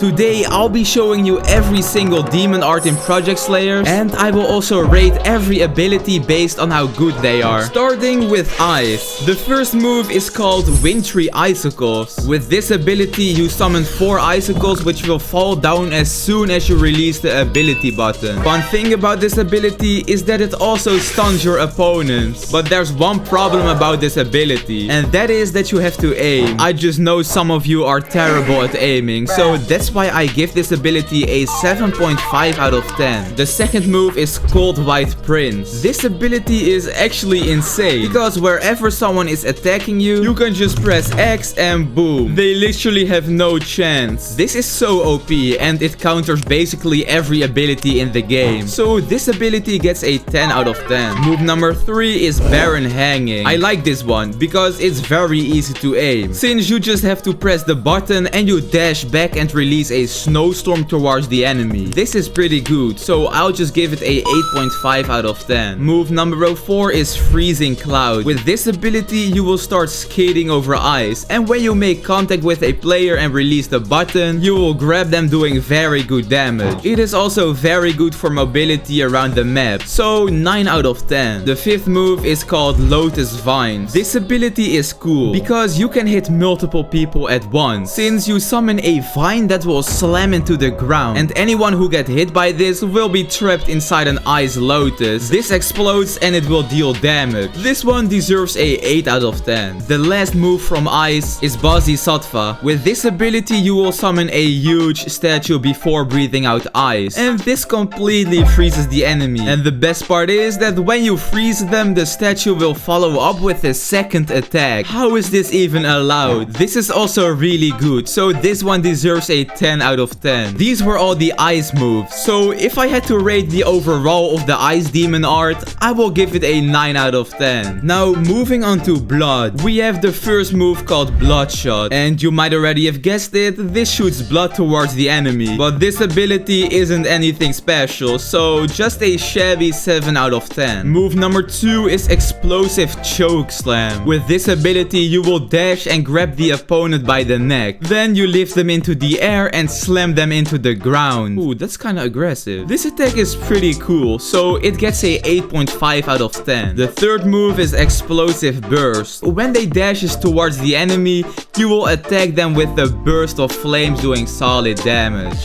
Today I'll be showing you every single demon art in Project Slayer, and I will also rate every ability based on how good they are. Starting with Ice. The first move is called Wintry Icicles. With this ability you summon 4 icicles which will fall down as soon as you release the ability button. One thing about this ability is that it also stuns your opponents. But there's one problem about this ability, and that is that you have to aim. I just know some of you are terrible at aiming, so that's why I give this ability a 7.5 out of 10. The second move is Cold White Prince. This ability is actually insane, because wherever someone is attacking you, you can just press X and boom. They literally have no chance. This is so OP, and it counters basically every ability in the game. So this ability gets a 10 out of 10. Move number 3 is Baron Hanging. I like this one because it's very easy to aim, since you just have to press the button and you dash back and release a snowstorm towards the enemy. This is pretty good, so I'll just give it a 8.5 out of 10. Move number 4 is Freezing Cloud. With this ability you will start skating over ice, and when you make contact with a player and release the button, you will grab them doing very good damage. It is also very good for mobility around the map, so 9 out of 10. The fifth move is called Lotus Vines. This ability is cool because you can hit multiple people at once, since you summon a vine that will slam into the ground, and anyone who gets hit by this will be trapped inside an ice lotus. This explodes and it will deal damage. This one deserves a 8 out of 10. The last move from Ice is Bodhisattva. With this ability you will summon a huge statue before breathing out ice, and this completely freezes the enemy. And the best part is that when you freeze them, the statue will follow up with a second attack. How is this even allowed? This is also really good, so this one deserves a 10 out of 10. These were all the ice moves, so if I had to rate the overall of the ice demon art, I will give it a 9 out of 10. Now moving on to blood, we have the first move called Bloodshot, and you might already have guessed it, this shoots blood towards the enemy. But this ability isn't anything special, so just a shabby 7 out of 10. Move number 2 is Explosive Choke Slam. With this ability you will dash and grab the opponent by the neck. Then you lift them into the air and slam them into the ground. Ooh, that's kinda aggressive. This attack is pretty cool, so it gets a 8.5 out of 10. The third move is Explosive Burst. When they dashes towards the enemy, you will attack them with the burst of flames doing solid damage.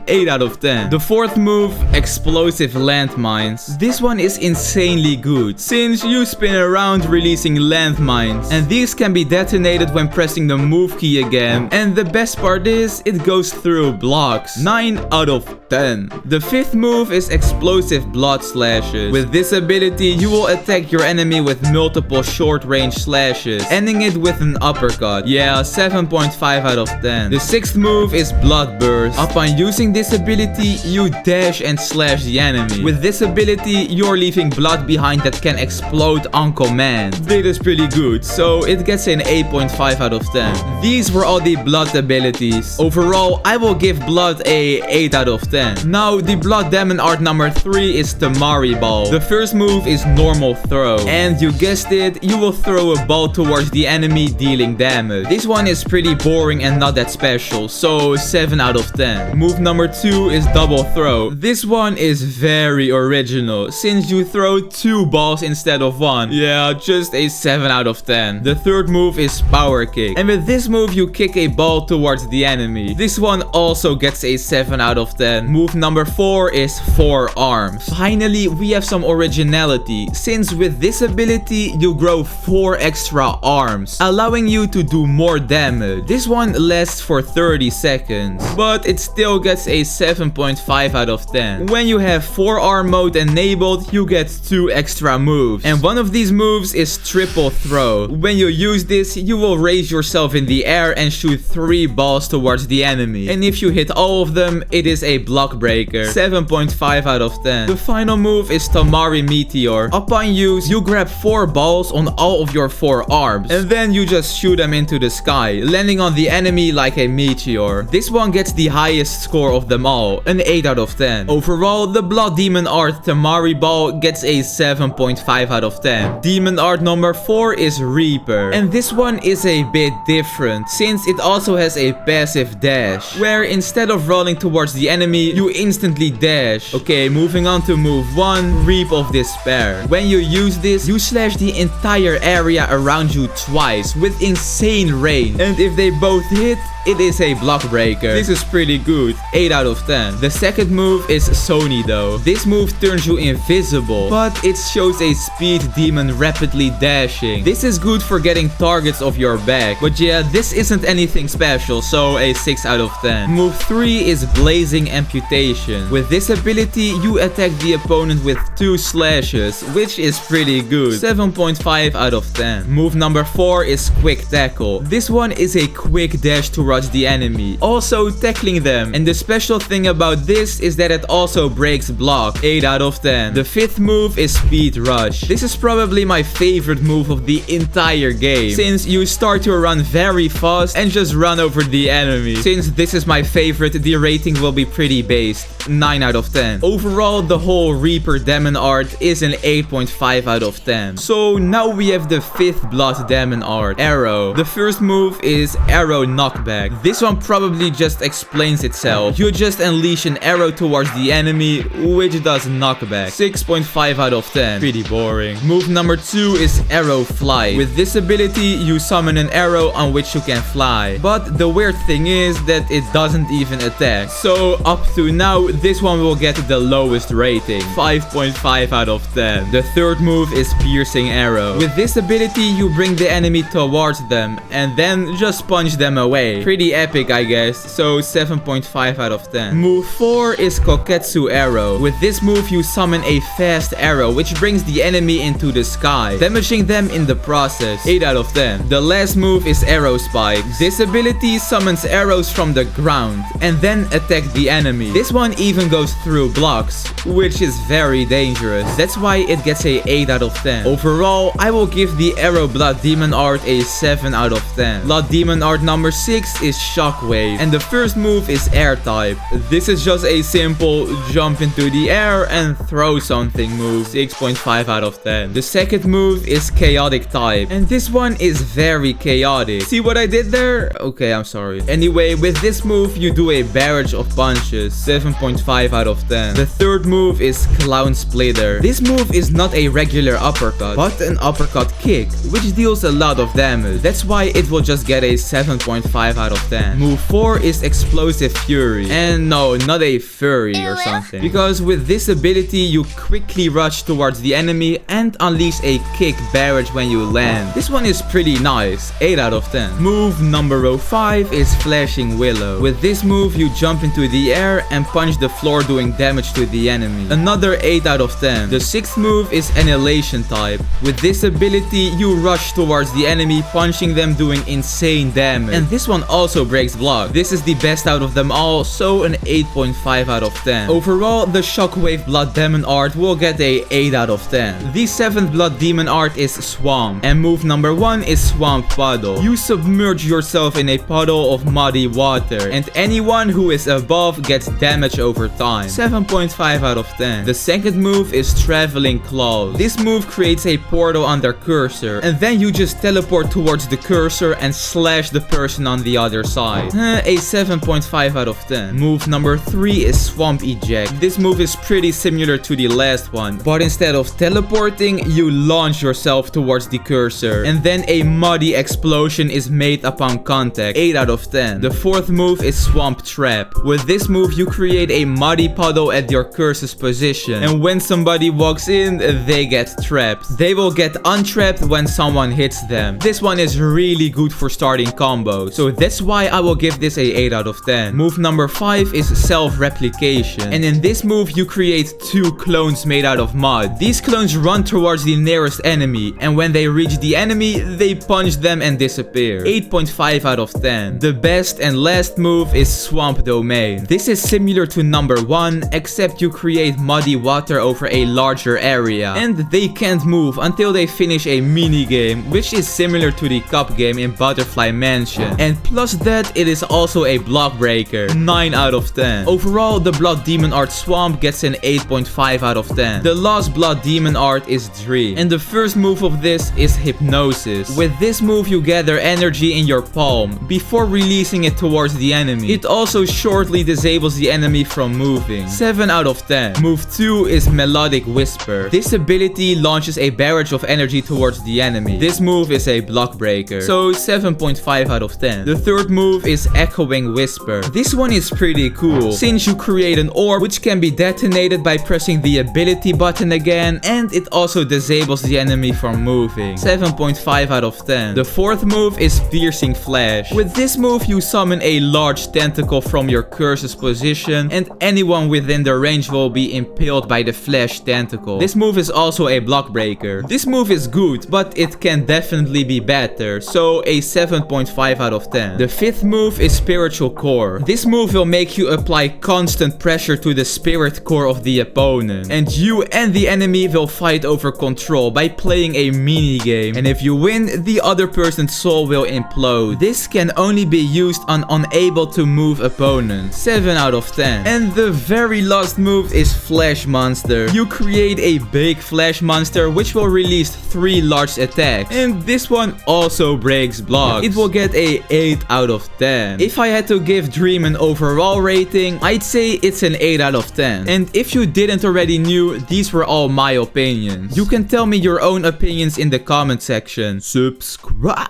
8 out of 10. The fourth move, Explosive Landmines. This one is insanely good, since you spin around releasing landmines, and these can be detonated when pressing the move key again, and the best part is it goes through blocks. 9 out of 10. The fifth move is Explosive Blood Slashes. With this ability you will attack your enemy with multiple short range slashes, ending it with an uppercut. Yeah, 7.5 out of 10. The sixth move is Blood Burst. Upon using this ability you dash and slash the enemy. With this ability you're leaving blood behind that can explode on command. This is pretty good, so it gets an 8.5 out of 10. These were all the blood abilities. Overall I will give blood a 8 out of 10. Now the blood demon art number 3 is Tamari Ball. The first move is Normal Throw, and you guessed it, you will throw a ball towards the enemy dealing damage. This one is pretty boring and not that special, so 7 out of 10. Move number 2 is Double Throw. This one is very original, since you throw 2 balls instead of 1. Yeah, just a 7 out of 10. The third move is Power Kick, and with this move you kick a ball towards the enemy. This one also gets a 7 out of 10. Move number 4 is Forearms. Finally, we have some originality, since with this ability you grow 4 extra arms, allowing you to do more damage. This one lasts for 30 seconds, but it still gets a 7.5 out of 10. When you have forearm mode enabled, you get 2 extra moves, and one of these moves is Triple Throw. When you use this, you will raise yourself in the air and shoot 3 balls towards the enemy, and if you hit all of them, it is a block breaker. 7.5 out of 10. The final move is Tamari Meteor. Upon use, you grab 4 balls on all of your 4 arms, and then you just shoot them into the sky, landing on the enemy like a meteor. This one gets the highest score of them all, an 8 out of 10. Overall, the Blood Demon art Tamari Ball gets a 7.5 out of 10. Demon art number 4 is Reaper, and this one is a bit different, since it also has a passive dash. dash, where instead of rolling towards the enemy, you instantly dash. Okay, moving on to move 1, Reap of Despair. When you use this, you slash the entire area around you twice with insane range. And if they both hit, it is a block breaker. This is pretty good. 8 out of 10. The second move is Sony though. This move turns you invisible, but it shows a speed demon rapidly dashing. This is good for getting targets off your back. But yeah, this isn't anything special, so a 6 out of 10. Move 3 is Blazing Amputation. With this ability, you attack the opponent with 2 slashes, which is pretty good. 7.5 out of 10. Move number 4 is Quick Tackle. This one is a quick dash to rush the enemy, also tackling them. And the special thing about this is that it also breaks block. 8 out of 10. The fifth move is Speed Rush. This is probably my favorite move of the entire game, since you start to run very fast and just run over the enemy. Since this is my favorite, the rating will be pretty based. 9 out of 10. Overall, the whole Reaper Demon art is an 8.5 out of 10. So now we have the 5th Blood Demon art, Arrow. The first move is Arrow Knockback. This one probably just explains itself. You just unleash an arrow towards the enemy, which does knockback. 6.5 out of 10. Pretty boring. Move number 2 is Arrow Fly. With this ability, you summon an arrow on which you can fly. But the weird thing is that it doesn't even attack. So up to now, this one will get the lowest rating. 5.5 out of 10. The third move is Piercing Arrow. With this ability, you bring the enemy towards them and then just punch them away. Pretty epic, I guess. So 7.5 out of 10. Move 4 is Koketsu Arrow. With this move, you summon a fast arrow which brings the enemy into the sky, damaging them in the process. 8 out of 10. The last move is Arrow Spike. This ability summons arrows from the ground and then attack the enemy. This one even goes through blocks, which is very dangerous. That's why it gets a 8 out of 10. Overall, I will give the Arrow Blood Demon art a 7 out of 10. Blood Demon art number 6 is Shockwave, and the first move is Air type. This is just a simple jump into the air and throw something move. 6.5 out of 10. The second move is Chaotic type, and this one is very chaotic. See what I did there? Okay, I'm sorry. Anyway, with this move, you do a barrage of punches. 7.5 out of 10. The third move is Clown Splitter. This move is not a regular uppercut, but an uppercut kick, which deals a lot of damage. That's why it will just get a 7.5 out of 10. Move 4 is Explosive Fury. And no, not a furry or something. Because with this ability, you quickly rush towards the enemy and unleash a kick barrage when you land. This one is pretty nice. 8 out of 10. Move number 5 is Flashing Willow. With this move, you jump into the air and punch the floor, doing damage to the enemy. Another 8 out of 10. The sixth move is Annihilation type. With this ability, you rush towards the enemy, punching them, doing insane damage. And this one also breaks block. This is the best out of them all, so an 8.5 out of 10. Overall, the Shockwave Blood Demon art will get a 8 out of 10. The 7th Blood Demon art is Swamp, and move number 1 is Swamp Puddle. You submerge yourself in a puddle of muddy water, and anyone who is above gets damage over time. 7.5 out of 10. The second move is Traveling Claws. This move creates a portal on their cursor, and then you just teleport towards the cursor and slash the person on the other side. A 7.5 out of 10. Move number 3 is Swamp Eject. This move is pretty similar to the last one, but instead of teleporting, you launch yourself towards the cursor, and then a muddy explosion is made upon contact. 8 out of 10. The fourth move is Swamp Trap. With this move, you create a muddy puddle at your curse's position, and when somebody walks in, they get trapped. They will get untrapped when someone hits them. This one is really good for starting combos, so that's why I will give this a 8 out of 10. Move number 5 is Self-Replication, and in this move, you create 2 clones made out of mud. These clones run towards the nearest enemy, and when they reach the enemy, they punch them and disappear. 8.5 out of 10. The best and last move is Swamp Domain. This is similar to number 1, except you create muddy water over a larger area, and they can't move until they finish a mini game, which is similar to the cup game in Butterfly Mansion. And plus Plus that, it is also a block breaker. 9 out of 10. Overall, the Blood Demon Art Swamp gets an 8.5 out of 10. The last Blood Demon Art is Dream. And the first move of this is Hypnosis. With this move, you gather energy in your palm before releasing it towards the enemy. It also shortly disables the enemy from moving. 7 out of 10. Move 2 is Melodic Whisper. This ability launches a barrage of energy towards the enemy. This move is a block breaker. So 7.5 out of 10. The third move is Echoing Whisper. This one is pretty cool, since you create an orb which can be detonated by pressing the ability button again, and it also disables the enemy from moving. 7.5 out of 10. The fourth move is Piercing Flash. With this move, you summon a large tentacle from your curse's position, and anyone within the range will be impaled by the flash tentacle. This move is also a block breaker. This move is good, but it can definitely be better, so a 7.5 out of 10. The fifth move is Spiritual Core. This move will make you apply constant pressure to the spirit core of the opponent, and you and the enemy will fight over control by playing a mini game, and if you win, the other person's soul will implode. This can only be used on unable to move opponents. 7 out of 10. And the very last move is Flash Monster. You create a big flash monster which will release 3 large attacks, and this one also breaks blocks. It will get a 8 out of 10. If I had to give Dream an overall rating, I'd say it's an 8 out of 10. And if you didn't already knew, these were all my opinions. You can tell me your own opinions in the comment section. Subscribe!